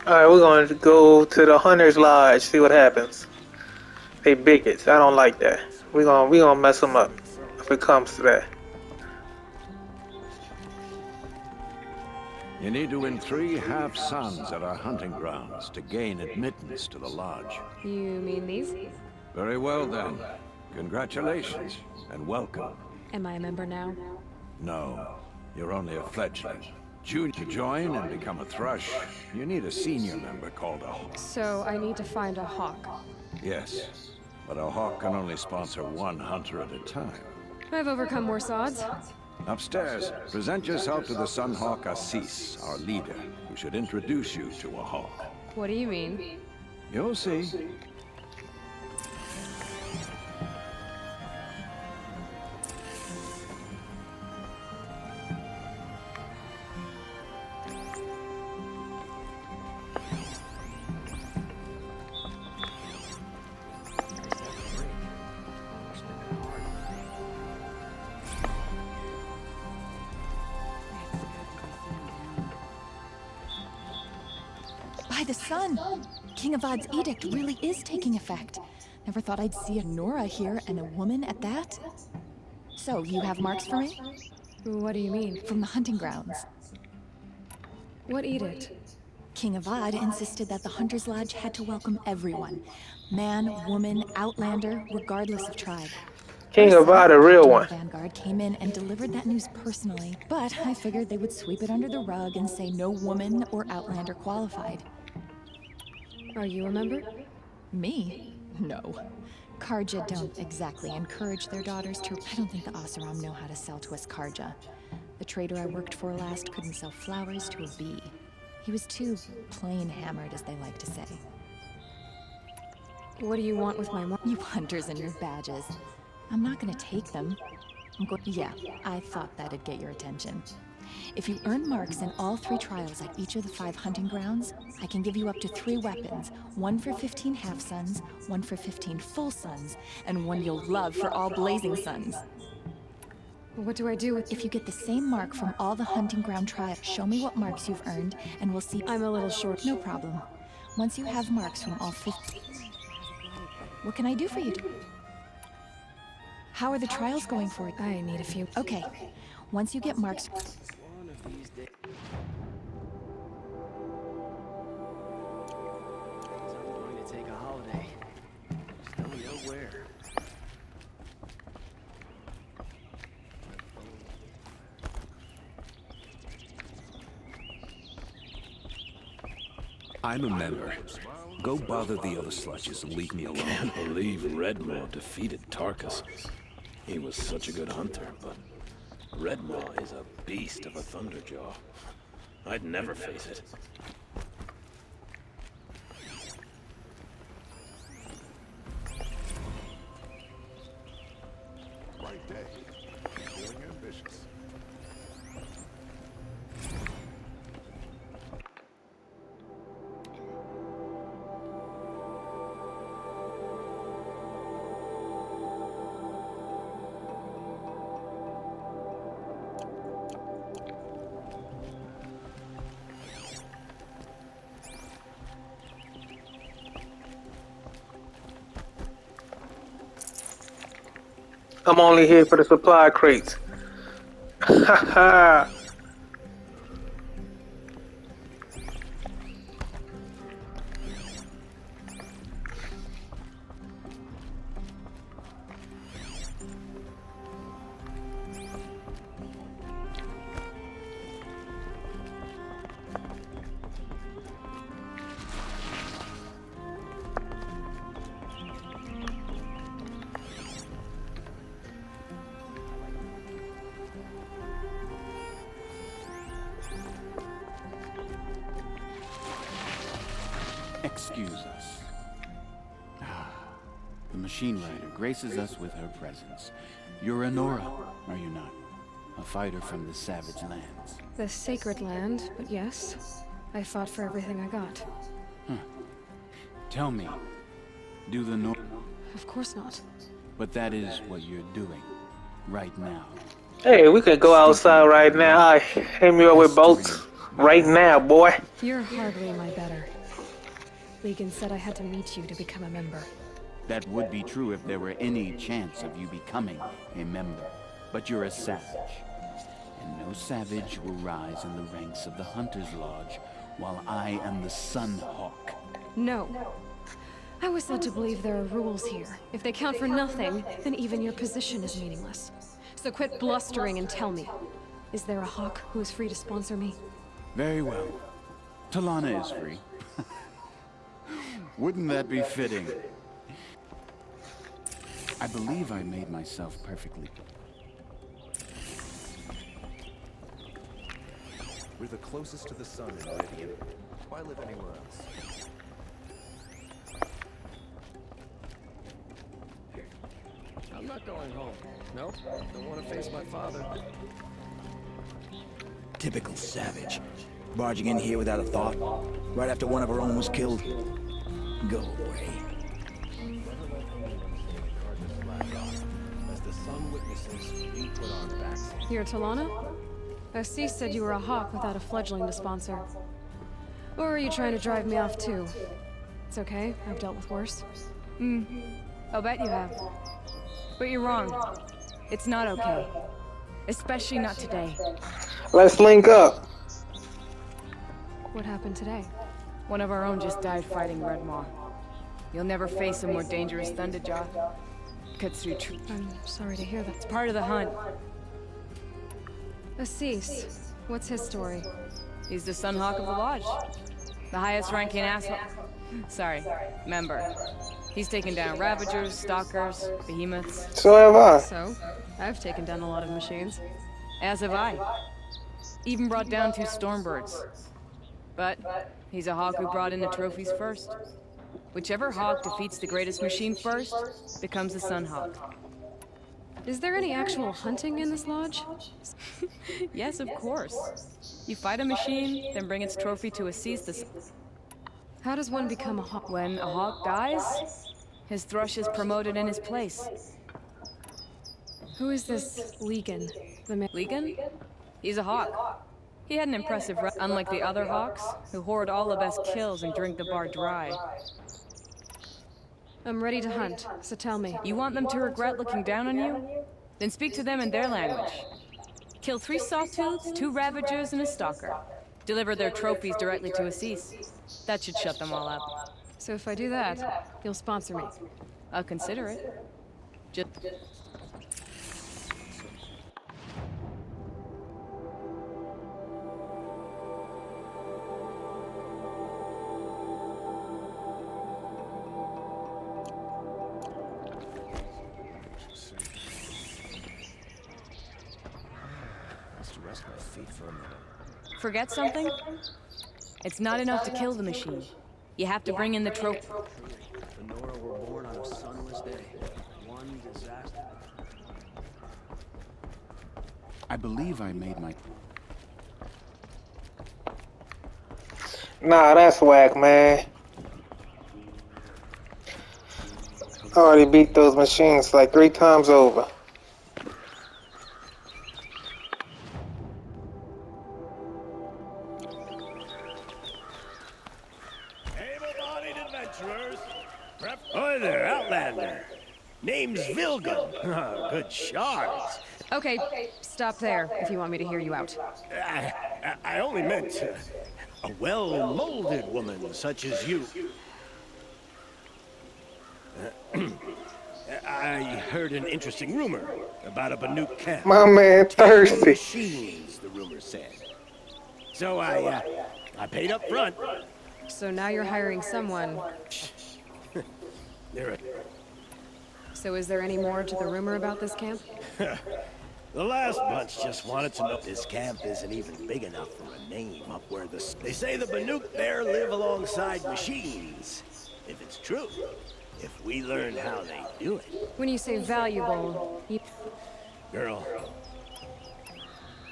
Alright, we're going to go to the Hunter's Lodge, see what happens. They bigots. I don't like that. We gonna mess them up if it comes to that. You need to win 3 half-suns at our hunting grounds to gain admittance to the lodge. You mean these? Very well then. Congratulations, and welcome. Am I a member now? No, you're only a fledgling. Junior to join and become a thrush, you need a senior member called a hawk. So I need to find a hawk. Yes, but a hawk can only sponsor 1 hunter at a time. I've overcome worse odds. Upstairs, present yourself to the Sunhawk Assis, our leader, who should introduce you to a hawk. What do you mean? You'll see. By the sun! King Avad's edict really is taking effect. Never thought I'd see a Nora here, and a woman at that. So, you have marks for me? What do you mean? From the hunting grounds. What edict? King Avad insisted that the Hunter's Lodge had to welcome everyone. Man, woman, outlander, regardless of tribe. King of Avad, a real one. Vanguard came in and delivered that news personally, but I figured they would sweep it under the rug and say no woman or outlander qualified. Are you a member? Me? No. Karja don't exactly encourage their daughters to... I don't think the Oseram know how to sell to us Karja. The trader I worked for last couldn't sell flowers to a bee. He was too plain hammered, as they like to say. What do you want with my You hunters and your badges. I'm not gonna take them. Yeah, I thought that'd get your attention. If you earn marks in all 3 trials at each of the 5 hunting grounds, I can give you up to 3 weapons. 1 for 15 half-suns, 1 for 15 full suns, and 1 you'll love for all blazing suns. What do I do with... If you get the same mark from all the hunting ground trials, show me what marks you've earned, and we'll see... I'm a little short. No problem. Once you have marks from all 50... What can I do for you? How are the trials going for you? I need a few. Okay. Once you get marks... Take a holiday. Just don't know where. I'm a member. Go bother the other sludges and leave me alone. Can't believe Redmaw defeated Tarkus. He was such a good hunter, but Redmaw is a beast of a Thunderjaw. I'd never face it. Right day. Feeling ambitious. I'm only here for the supply crates. Ha ha. Excuse us. The machine rider graces us with her presence. You're a Nora, are you not? A fighter from the savage lands. The sacred land, but yes. I fought for everything I got. Tell me, do the Nora... Of course not. But that is what you're doing, right now. Hey, we could go outside right now. Hit me up with boats. Right now, boy. You're hardly my better. Legan said I had to meet you to become a member. That would be true if there were any chance of you becoming a member. But you're a savage. And no savage will rise in the ranks of the Hunter's Lodge while I am the Sun Hawk. No. I was led to believe there are rules here. If they count for nothing, then even your position is meaningless. So quit blustering and tell me. Is there a Hawk who is free to sponsor me? Very well. Talana is free. Wouldn't that be fitting? I believe I made myself perfectly. We're the closest to the sun in Meridian. Why live anywhere else? I'm not going home. Nope. Don't want to face my father. Typical savage. Barging in here without a thought. Right after one of our own was killed. Go away. As the sun witnesses, we put our backs. You're Talana? Assis said you were a Hawk without a fledgling to sponsor. Or are you trying to drive me off too? It's okay, I've dealt with worse. I'll bet you have. But you're wrong. It's not okay. Especially not today. Let's link up. What happened today? One of our own just died fighting Redmaw. You'll never face a more dangerous Thunderjaw. Cuts through trees. I'm sorry to hear that. It's part of the hunt. Assis, what's his story? He's the Sunhawk of the Lodge. The highest ranking asshole. Sorry, member. He's taken down Ravagers, Stalkers, Behemoths. So have I. So, I've taken down a lot of machines. As have I. Even brought down 2 Stormbirds. But he's a Hawk who brought in the trophies first. Whichever Hawk defeats the greatest machine first becomes the Sunhawk. Is there any actual hunting in this lodge? Yes, of course. You fight a machine, then bring its trophy to Assis. How does one become a Hawk? When a Hawk dies, his thrush is promoted in his place. Who is this Legan? Legan? He's a Hawk. He had an impressive unlike the other Hawks, who hoard all the best kills and drink the bar dry. I'm ready to hunt, so tell me. You want them to regret looking down on you? Then speak to them in their language. Kill 3 Sawtooths, 2 Ravagers, and a Stalker. Deliver their trophies directly to Assis. That should shut them all up. So if I do that, you'll sponsor me. I'll consider it. Just... Forget something? It's not enough to kill the machine. You have to bring in the trophy. The Nora were born on a sunless day. One disaster. I believe I made my... Nah, that's whack, man. I already beat those machines like 3 times over. Able-bodied adventurers. Hi there, Outlander. Name's Vilgun. Good shot. Okay, stop there if you want me to hear you out. I only meant a well-molded woman such as you. I heard an interesting rumor about a Banuk camp. My man thirsty. Machines, the rumor said. So I paid up front. So now you're hiring someone. They're So is there any more to the rumor about this camp? The last bunch just wanted to know this camp isn't even big enough for a name up where they say the Banuk there live alongside machines. If it's true, if we learn how they do it. When you say valuable, Girl,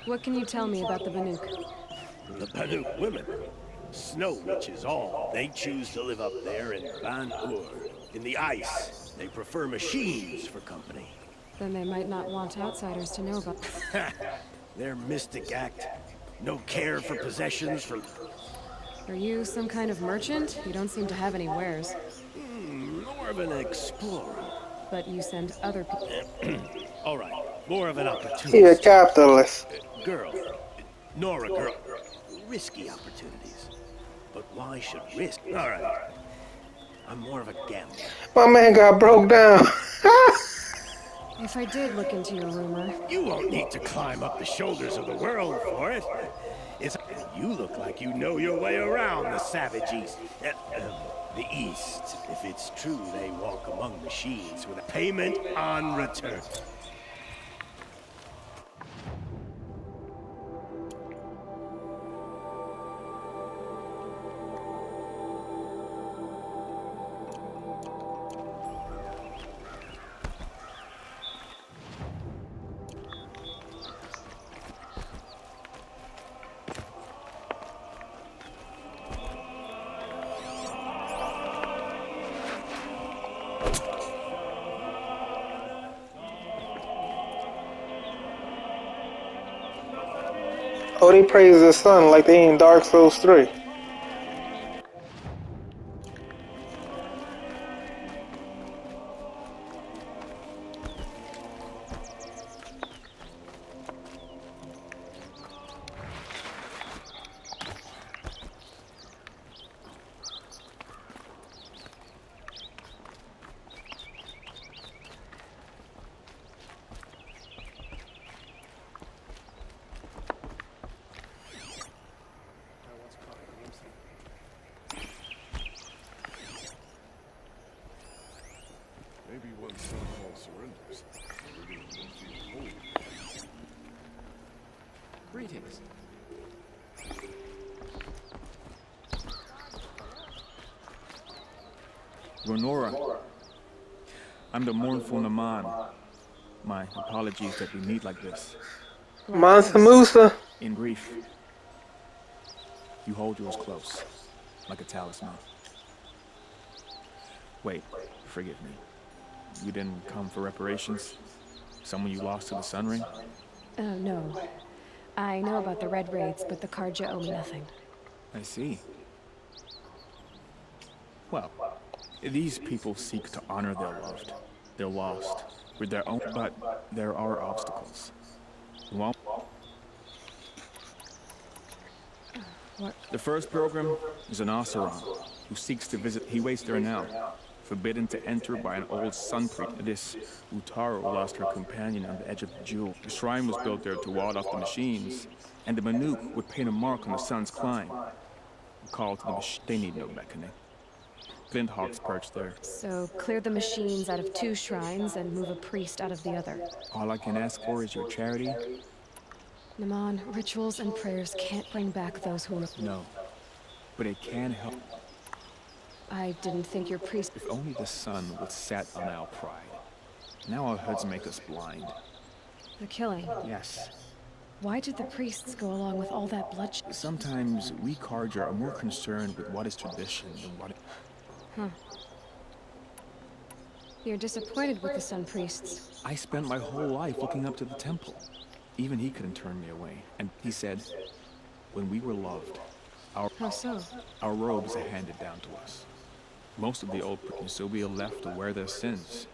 what can you tell me about the Banuk? the Banuk women. Snow witches all. They choose to live up there in Ban-Ur. In the ice, they prefer machines for company. Then they might not want outsiders to know about. Their mystic act No care for possessions from... Are you some kind of merchant? You don't seem to have any wares. More of an explorer. But you send other people. All right, more of an He a opportunist. capitalist. Girl. Nora, girl. Risky opportunities. But why should risk? All right. I'm more of a gambler. My man got broke down. If I did look into your rumor... You won't need to climb up the shoulders of the world for it. It's... You look like you know your way around the savage East. The East. If it's true they walk among machines with a payment on return. Oh, they praise the sun like they in Dark Souls 3. Maybe when Sunfall surrenders, Meridian will feel whole. Greetings. Ronora, I'm the mournful Naman. My apologies that we meet like this. Mansa Musa. In brief, you hold yours close, like a talisman. Wait, forgive me. You didn't come for reparations? Someone you lost to the Sun Ring? No. I know about the Red Raids, but the Karja owe me nothing. I see. Well, these people seek to honor their loved, their lost, with their own, but there are obstacles. Well, What? the first pilgrim is an Oseram who seeks to visit. He waits there now, forbidden to enter by an old sun priest. This Utaru lost her companion on the edge of the jewel. The shrine was built there to ward off the machines, and the Manuk would paint a mark on the sun's climb. A call to the machine. They need no beckoning. Flint Hawks perched there. So, clear the machines out of 2 shrines and move a priest out of the other. All I can ask for is your charity. Naman, rituals and prayers can't bring back those who... No, but it can help. I didn't think your priest... If only the sun would set on our pride. Now our hoods make us blind. The killing. Yes. Why did the priests go along with all that bloodshed? Sometimes we Karja are more concerned with what is tradition than what... Huh. You're disappointed with the Sun Priests. I spent my whole life looking up to the temple. Even he couldn't turn me away. And he said, when we were loved, How so? our robes are handed down to us. Most of the old priests will be left to wear their sins.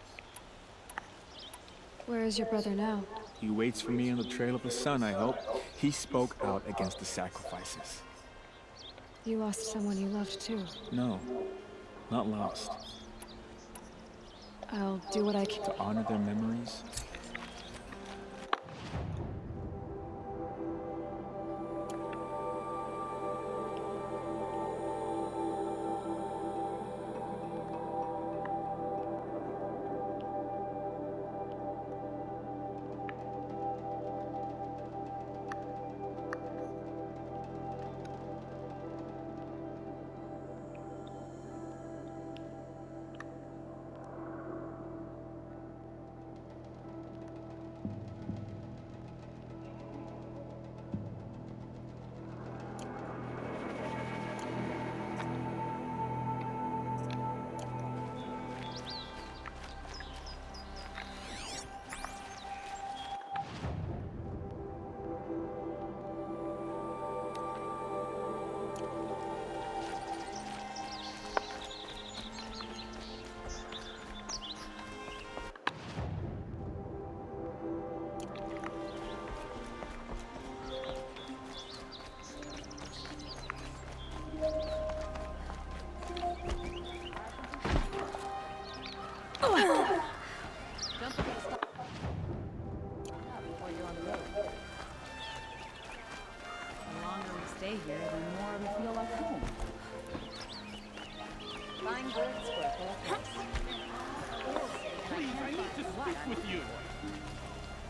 Where is your brother now? He waits for me on the trail of the sun, I hope. He spoke out against the sacrifices. You lost someone you loved too. No, not lost. I'll do what I can. To honor their memories.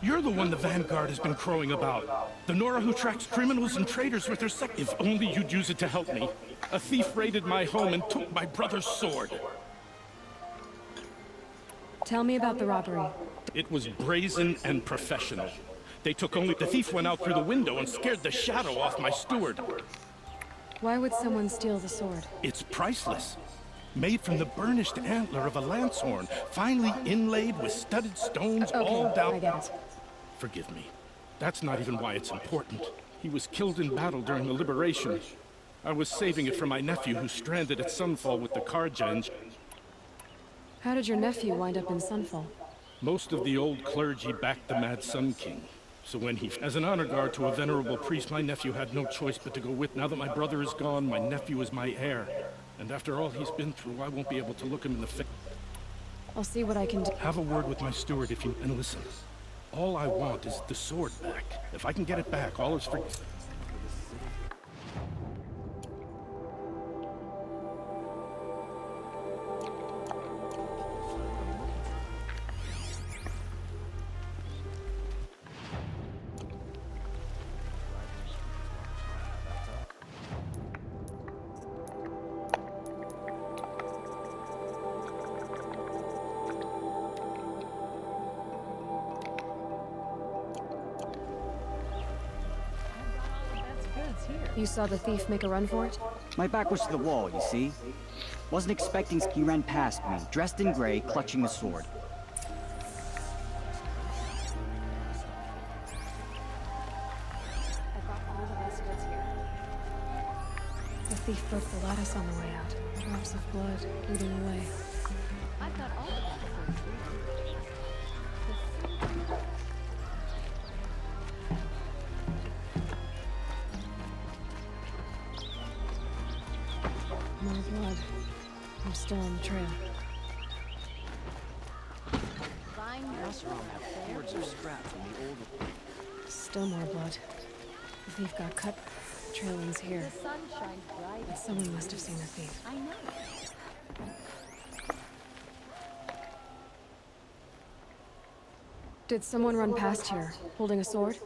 You're the one the Vanguard has been crowing about. The Nora who tracks criminals and traitors with her sect. If only you'd use it to help me. A thief raided my home and took my brother's sword. Tell me about the robbery. It was brazen and professional. They took only... The thief went out through the window and scared the shadow off my steward. Why would someone steal the sword? It's priceless. Made from the burnished antler of a lancehorn, finely inlaid with studded stones all down... I get it. Forgive me. That's not even why it's important. He was killed in battle during the liberation. I was saving it for my nephew who's stranded at Sunfall with the Karja and... How did your nephew wind up in Sunfall? Most of the old clergy backed the Mad Sun King. So when he... As an honor guard to a venerable priest, my nephew had no choice but to go with. Now that my brother is gone, my nephew is my heir. And after all he's been through, I won't be able to look him in the face. I'll see what I can do. Have a word with my steward if you... And listen, all I want is the sword back. If I can get it back, all is forgiven. You saw the thief make a run for it? My back was to the wall, you see? Wasn't expecting he ran past me, dressed in gray, clutching a sword. I've got all the best goods here. The thief broke the lattice on the way out. Drops of blood leading the way. I've got all the best goods. More blood. I'm still on the trail. Still more blood. The thief got cut. The trail ends here. But someone must have seen the thief. I know. Did someone run past here, holding a sword?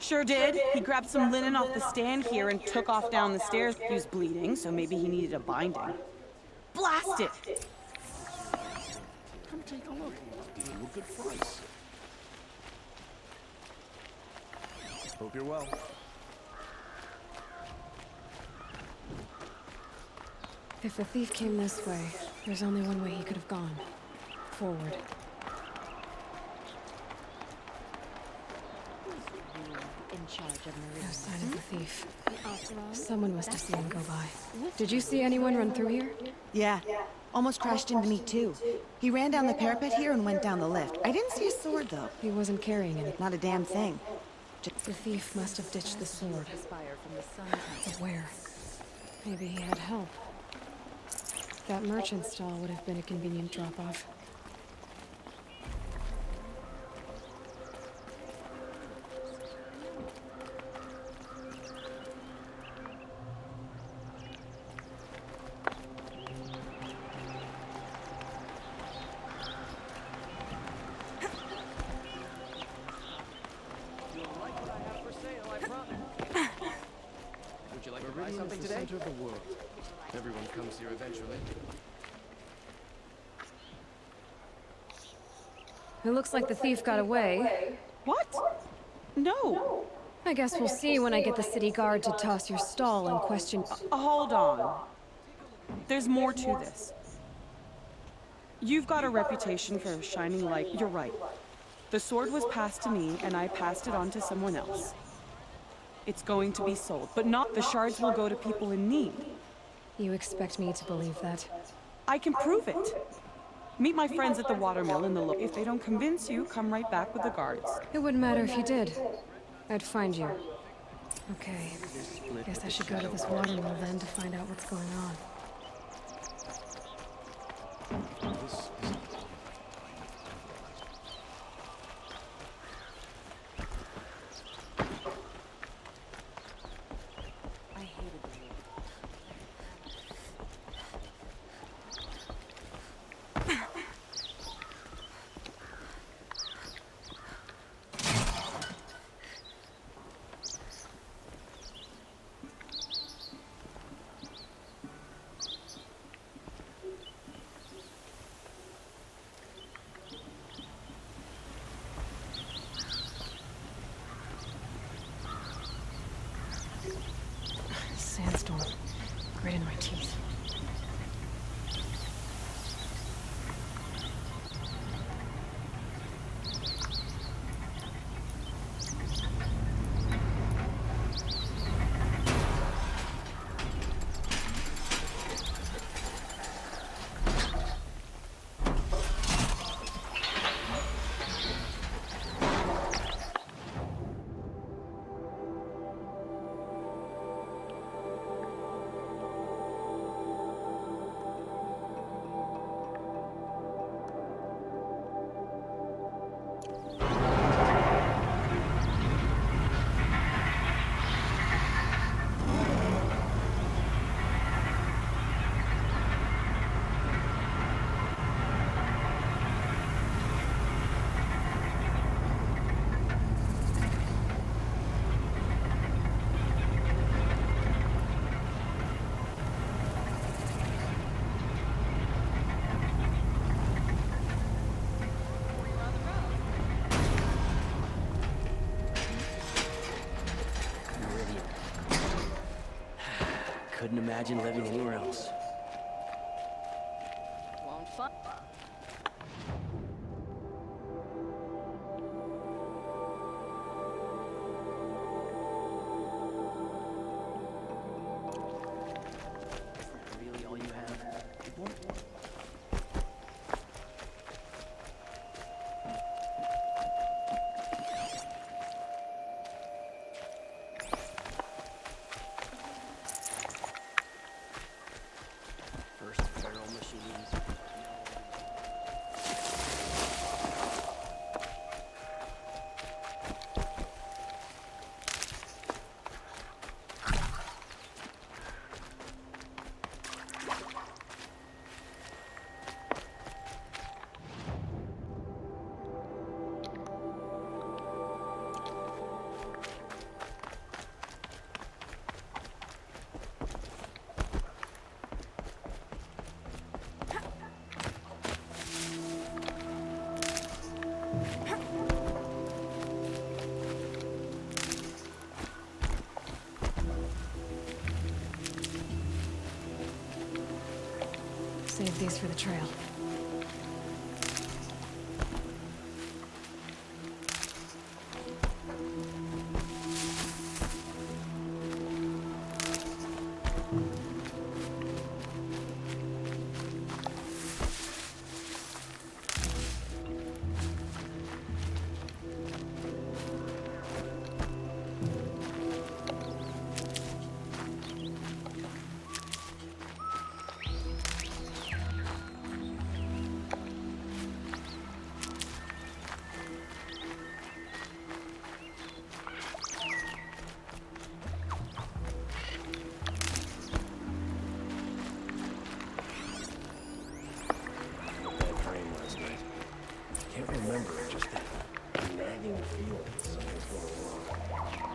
Sure did. He grabbed some linen off the stand here and took off down the stairs. He was bleeding, so maybe he needed a binding. Blast it! Come take a look. I'll give you a good price. Hope you're well. If the thief came this way, there's only one way he could have gone. Forward. In charge of Meridian. No sign of the thief. Someone must have seen him go by. Did you see anyone run through here? Yeah. Almost crashed into me, too. He ran down the parapet here and went down the lift. I didn't see a sword, though. He wasn't carrying any. Not a damn thing. The thief must have ditched the sword. But where? Maybe he had help. That merchant stall would have been a convenient drop-off. Would you like to buy something today? Center of the world. Everyone comes here eventually. It looks like the thief got away. What? No. I guess we'll see when I get the city guard to toss your stall and question... Hold on. There's more to this. You've got a reputation for shining light. You're right. The sword was passed to me, and I passed it on to someone else. It's going to be sold, but not the shards will go to people in need. You expect me to believe that? I can prove it. Meet my friends at the watermill in the If they don't convince you, come right back with the guards. It wouldn't matter if you did. I'd find you. Okay. Guess I should go to this watermill then to find out what's going on. couldn't imagine living anywhere else. Won't fun. Really all you have? First barrel machines. Save these for the trail.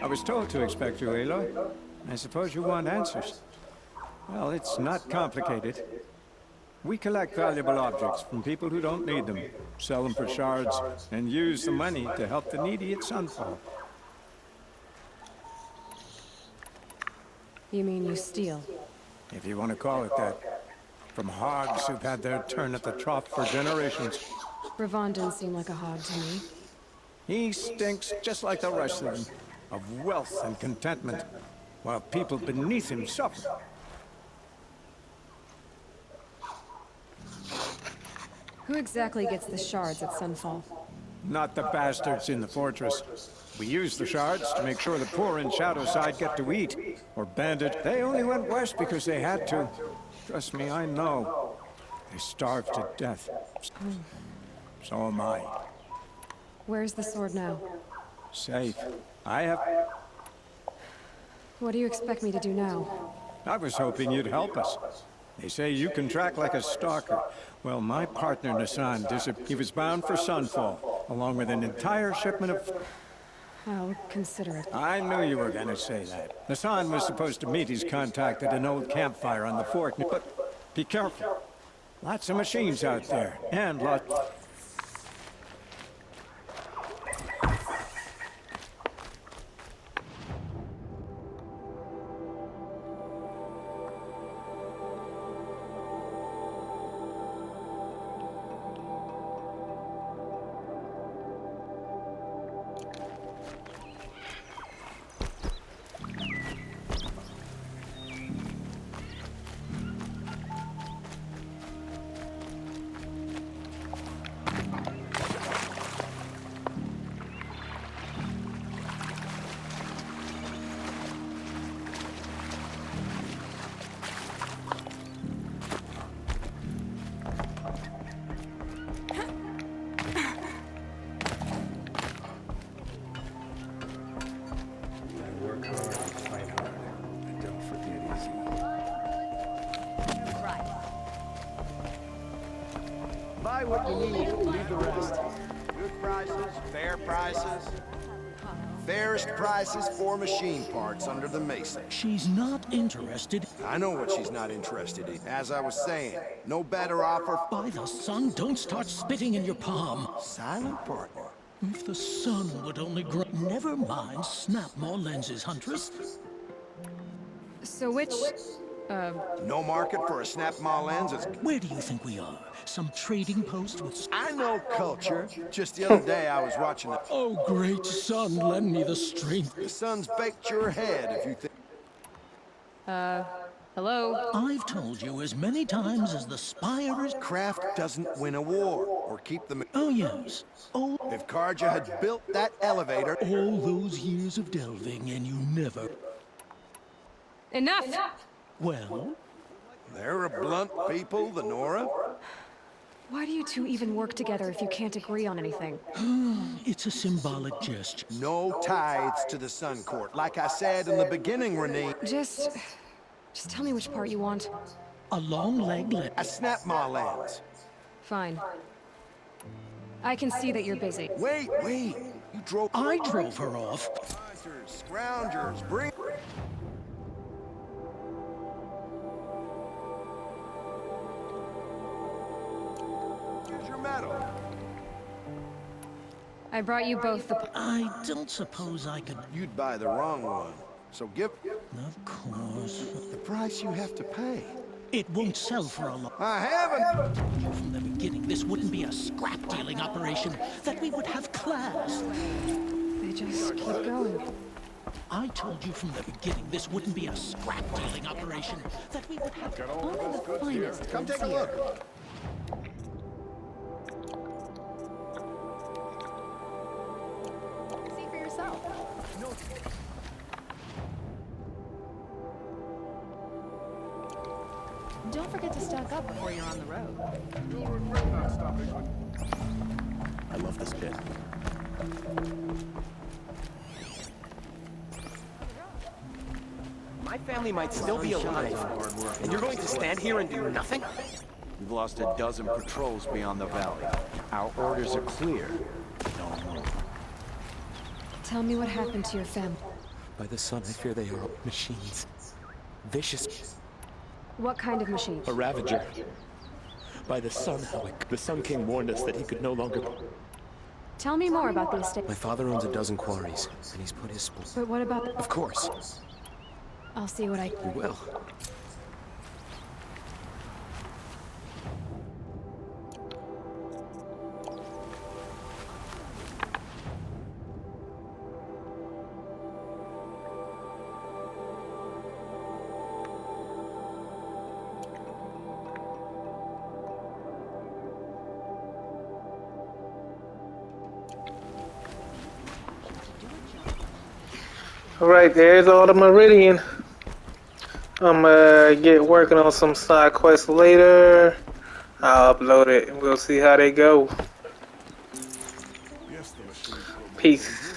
I was told to expect you, Aloy. I suppose you want answers. Well, it's not complicated. We collect valuable objects from people who don't need them, sell them for shards, and use the money to help the needy at Sunfall. You mean you steal? If you want to call it that. From hogs who've had their turn at the trough for generations. Ravon didn't seem like a hog to me. He stinks just like the rest of them, of wealth and contentment, while people beneath him suffer. Who exactly gets the shards at Sunfall? Not the bastards in the fortress. We use the shards to make sure the poor in Shadowside get to eat, or bandage. They only went west because they had to. Trust me, I know. They starved to death. So am I. Where's the sword now? Safe. I have... What do you expect me to do now? I was hoping you'd help us. They say you can track like a stalker. Well, my partner, Nassan, he was bound for Sunfall, along with an entire shipment of... I'll consider it. I knew you were gonna say that. Nassan was supposed to meet his contact at an old campfire on the fort, but be careful. Lots of machines out there, and lots... Buy what you need, leave the rest. Good prices, fair prices. Fairest prices for machine parts under the Mesa. She's not interested. I know what she's not interested in. As I was saying, no better offer. By the sun, don't start spitting in your palm. Silent partner. If the sun would only grow... Never mind, snap more lenses, Huntress. So which No market for a snap-ma lens is... Where do you think we are? Some trading post with... I know culture. Just the other day I was watching the... Oh, great sun, lend me the strength. The sun's baked your head if you think... Hello? I've told you as many times as the spire is... Craft doesn't win a war, or keep them... Oh, yes. Oh, If Karja had built that elevator... all those years of delving and you never... Enough! Well? They're a blunt people, the Nora. Why do you two even work together if you can't agree on anything? It's a symbolic gesture. No tithes to the Sun Court. Like I said in the beginning, Renee. Just tell me which part you want. A long leg lens. A snap-ma lens. Fine. I can see that you're busy. Wait. You drove... I drove her off. Scroungers, bring... Here's your medal. I brought you both the... I don't suppose I could... You'd buy the wrong one. So give... Of course. The price you have to pay. It won't sell for a lot. I haven't... From the beginning, this wouldn't be a scrap-dealing operation. That we would have class. They just keep going. I told you from the beginning this wouldn't be a scrap-dealing operation. That we would have Only the finest Come goods take a here. look. See for yourself. Don't forget to stock up before you're on the road. You'll regret not stopping when... I love this bit. My family might still be alive, and you're going to stand here and do nothing? We've lost a dozen patrols beyond the valley. Our orders are clear. No more. Tell me what happened to your family. By the sun, I fear they are machines. Vicious. What kind of machine? A Ravager. By the sun, the Sun King warned us that he could no longer... Tell me more about the estate. My father owns a dozen quarries, and he's put his sport... But what about... Of course. I'll see what I... We will. Alright, there's all the Meridian. I'm get working on some side quests later. I'll upload it and we'll see how they go. Yes, the machine. Peace.